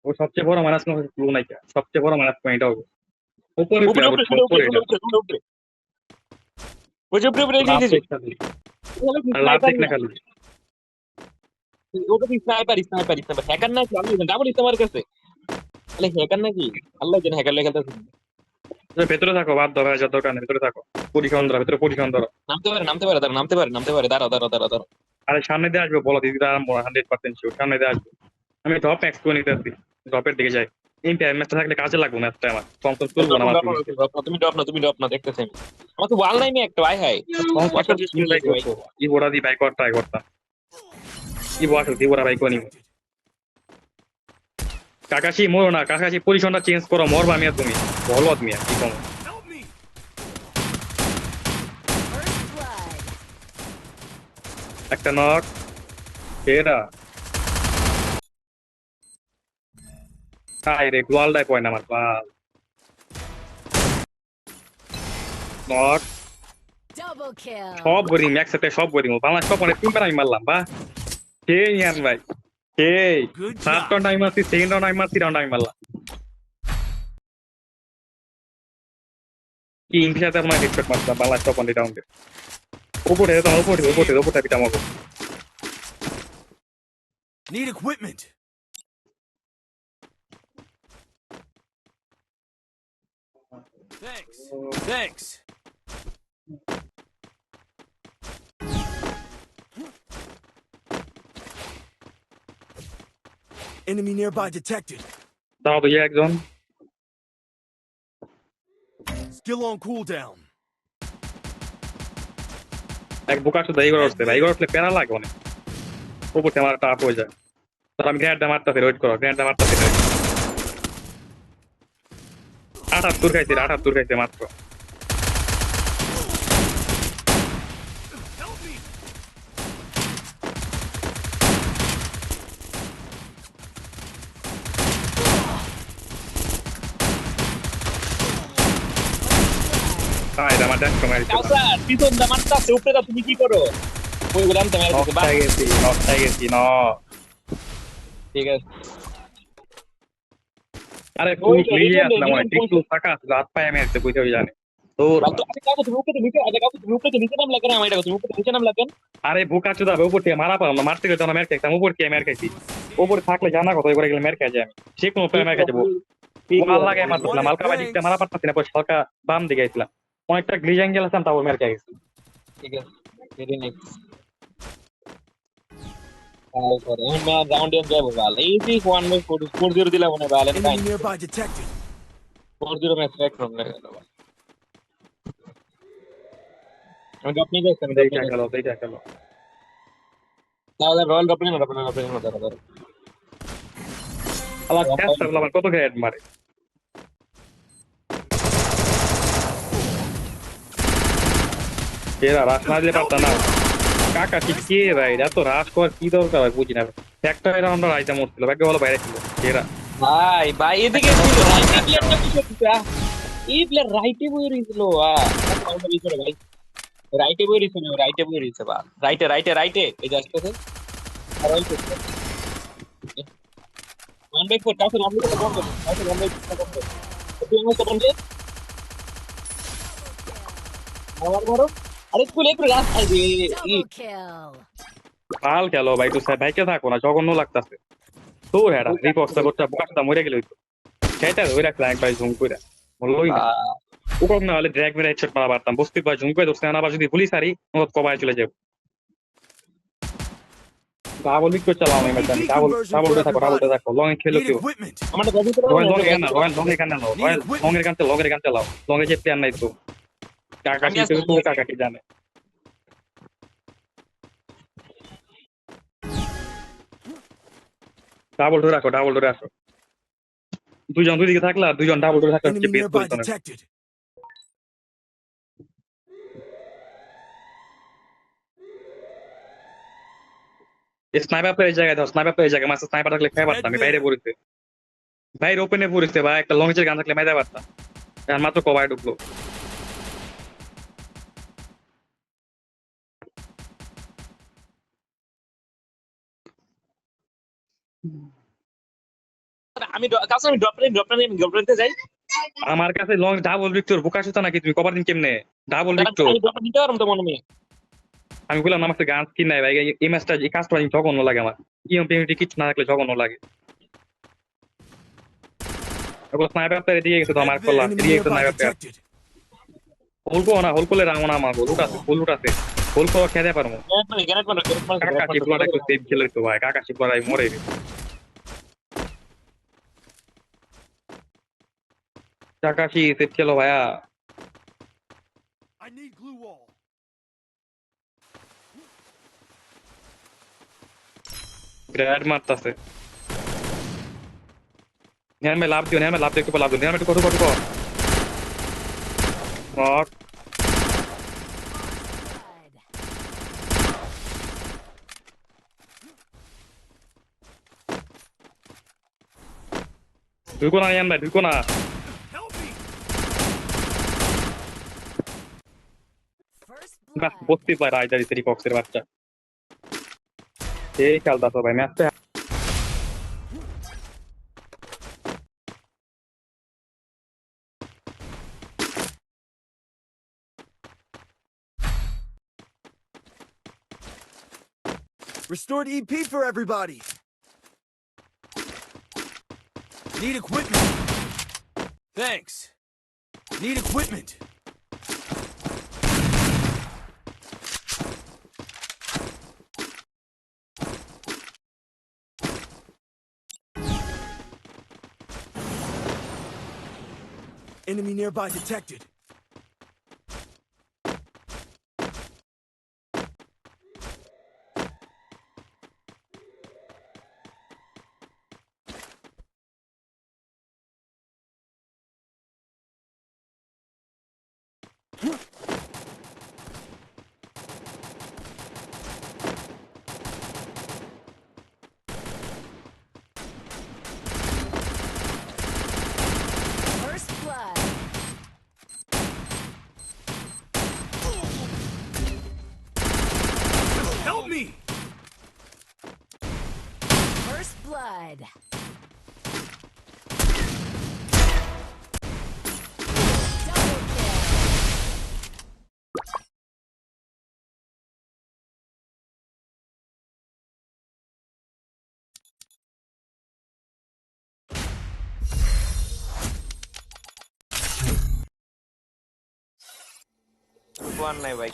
ও সবচেয়ে বড় minus point blue নাইকা, সবচেয়ে বড় মাইনাস পয়েন্ট এটা হবে। উপরে উপরে প্লেয়ার উপরে উপরে এটা উপরে ওই যে উপরে লাভ এই যে দেখ খালি, লাভ দেখ না খালি। ওটা কি স্নাইপার স্নাইপার স্নাইপার হ্যাকার নাকি আমি ডাবল স্নাইপার কাছে তাহলে হ্যাকার নাকি আল্লাহ জানে হ্যাকার লেখা আছে ভেতরে থাকো, বাদ ধরো যত দরকার নেই, ভেতরে থাকো। পরীক্ষণ ধরো, ভেতরে পরীক্ষণ ধরো। নামতে পারে দাঁড়া আরে সামনে দিয়ে আসবে, বলো দিদি, আরম্ভ 100% শিওর সামনে দিয়ে আসবে। আমি ড্রপ ম্যাক্স করে নিতে আসছি, ড্রপের দিকে যাই। ইম্প্যাক্ট ম্যাচটা থাকলে কাজে লাগবে ম্যাচটা আমার, কমসম চলবো না আমার পুলিশকে। তুমি ড্রপ না দেখতেছি আমি আমার তো ওয়াল নাইমে একটা আয় হাই কমসম ওয়াটার শেষ তিন করে বাইক গেছে ভাই করতো, ই বোড়া দিয়ে বাইক ট্রাই করতাম, ই বসো দি বোড়া বাইক নিব। কাকাশি মরো না, কাকাশি পজিশনটা চেঞ্জ করো, মরবা মিয়া তুমি, বলো মিয়া কি কম। একটা নক এরা তাই রে, গোয়ালটাই পয় না আমার বাল। নক সব বরিং একসাথে, সব বরিং বাংলাদেশ সব অনেক তিনবার আমি মারলাম বা কে ইয়ান ভাই, কে ফার্স্ট রাউন্ড আমি মারছি, সেকেন্ড রাউন্ড আমি মারছি, রাউন্ড আমি মারলাম। কি ইনফিসাতে আপনার হেডশট মারলাম বাংলাদেশ টপ 1 রাউন্ডে। উপরে তোমার উপরে পিটা মারবো। Need equipment. Thanks. Enemy nearby detected. দাও তো একজন Still on cooldown. এক বোকা শুধু এই করে উঠছে ভাই, এই করে উঠলে প্যারা লাগে অনেক, উপরে আমার টাপ হয়ে যায়। তার আমি গ্র্যান্ডটা মারতাছি, ওয়েট করো, গ্র্যান্ডটা মারতাছি। 78 খাইছে মাত্র। এটা আমার ড্যাশ কমাই দিচ্ছে। পিছন দা মারতাছে উপরে দা তুমি কি করো ওই বললাম তো মেরে দিতে নকটাই গেছি ন। ঠিক আছে আরে ফুল ক্লিয়ার আসলাম, অনেক একটু ফাঁকা আছে, হাত পায়ে মেরেছে বুঝতে জানে তোর। আরে বোকা চোদা উপর থেকে মারা পারলাম না, মারতে গেলে মেরে খাইতাম, উপর থেকে মেরে খাইছি। উপরে থাকলে জানা কথা, করে গেলে মেরে খাই যায়, আমি যে কোনো প্লেয়ার মেরে খাই যাবো। ওয়াল লাগাই মারতেছিলাম, হালকা বাই দিকটা মারা পারতাছি না, পরে হালকা বাম দিকে গেছিলাম, অনেকটা গ্লিজ অ্যাঙ্গেল আসলাম, তারপর মেরে খাই গেছি। ঠিক আছে ভেরি নাইস রাউন্ড এন্ড যাবো বাল এই যে 1/4 দিলাম মনে বাল and Enemy nearby detected. 4-0 match back from লাগে আমি ড্রপ নিয়ে যাচ্ছি আমি দেখে গেল। তাহলে রয়্যাল ড্রপ নিয়ে দাঁড়া আবার ক্যাস্টার আবার কত গ্রেড মারে। এরা রাশ না দিলে পারতাম না। কাকা ঠিক কে ভাই, এত রাশ করার কি দরকার হয় বুঝি না। একটা রাউন্ডার রাইতে মরছিল, ভাগ্য ভালো বাইরে ছিল এরা। ভাই এদিকে ছিল রাইটে প্লেয়ারটা কি করতেছে এই প্লেয়ার রাইটে বই রইছিল কাউন্টার ই করে ভাই রাইটে বই রইছে বা রাইটে এই যে আসতেছে আর রাইটে 1/4 কাউকে 1/4 বন্ধ কাউকে 1/4 বন্ধ তুই আমার তো বন্ধ আমার মারো আরে স্কুলে একটু রাস্তায় যে পাল খেলো ভাই, তো ভাইকে থাকো না, জঘন্য লাগতেছে তোর। হ্যাঁ রিপোর্টটা করতে বোকাটা মরে গেল সেটা ওই রাখলাম একবার ঝুম করে বললোই না। ও কখন না হলে ড্র্যাগ মেরে হেডশট মারা পারতাম, বস্তির ভাই ঝুম করে ধরছে না, আবার যদি পুলিশ আরি কবায় চলে যাবো। ডাবল উইক করে চালাও, আমি ডাবলটা থাকো লং এ খেলো Need কেউ। equipment. আমাদের বাজে তো রয়্যাল লংয়ের গান নাও, লংয়ের গান চালাও, লংয়ে যে প্লেয়ার নাই তো। কাকাটি তো কাকাটি জানে। ডাবল ধরে রাখো। দুইজন দুই দিকে থাকলা, দুইজন ডাবল ধরে থাকলে Enemy বেশ nearby পজিশনে। detected. স্নাইপার প্লেয়ার জায়গায় দাও, মাস্টার স্নাইপার থাকলে খেয়ে পারতাম, আমি বাইরে পড়েছে, বাইরে ওপেনে পড়েছে বা একটা লং এর গান থাকলে মেরে পারতাম, আর মাত্র কবায় ঢুকলো। আমি কাছে আমি ড্রপ যাই। আমার কাছে লং ডাবল ভিক্টর বোকা সুতা নাকি তুমি কভার দিন কেমনে ডাবল ভিক্টর আমি ড্রপ নিতে পারবো তো মনে হয়। আমি বললাম আমার কাছে গান স্কিন নাই ভাই এই ম্যাচটা এই কাজটা জঘন্য লাগে আমার ইএমপি কিছু না থাকলে জঘন্য লাগে ওগুলো স্নাইপার প্লেয়ার এদিকে গেছে তো আমার The করলাম enemy এদিকে গেছে nearby স্নাইপার প্লেয়ার detected. হোল করো না হোল করলে রাঙো না আমার লুট আছে ফুল লুট আছে হোল করো খেতে পারবো গ্রেনেড মারো কাকা শিবলার একটু সেভ খেলে তো ভাই কাকা শিবলার মরে রে কাকাশি সেভ খেলো ভাইয়া I need glue wall. গ্রেড মারতাছে ধ্যান মে লাভ দিও ধ্যান মে লাভ দেখতে লাভ দিও ধ্যান মে একটু কত কত কর নক ঢুকো না ইয়ান ভাই ঢুকো না Help me! First ব্যাস blood. বসতে পারে রাইডার ইসেরি কক্সের বাচ্চা এই খেলতাছো ভাই ম্যাচটা Restored EP for everybody. Need equipment. Thanks. Need equipment. Enemy nearby detected. First blood. Help me! First blood. Double kill. One নাই ভাই।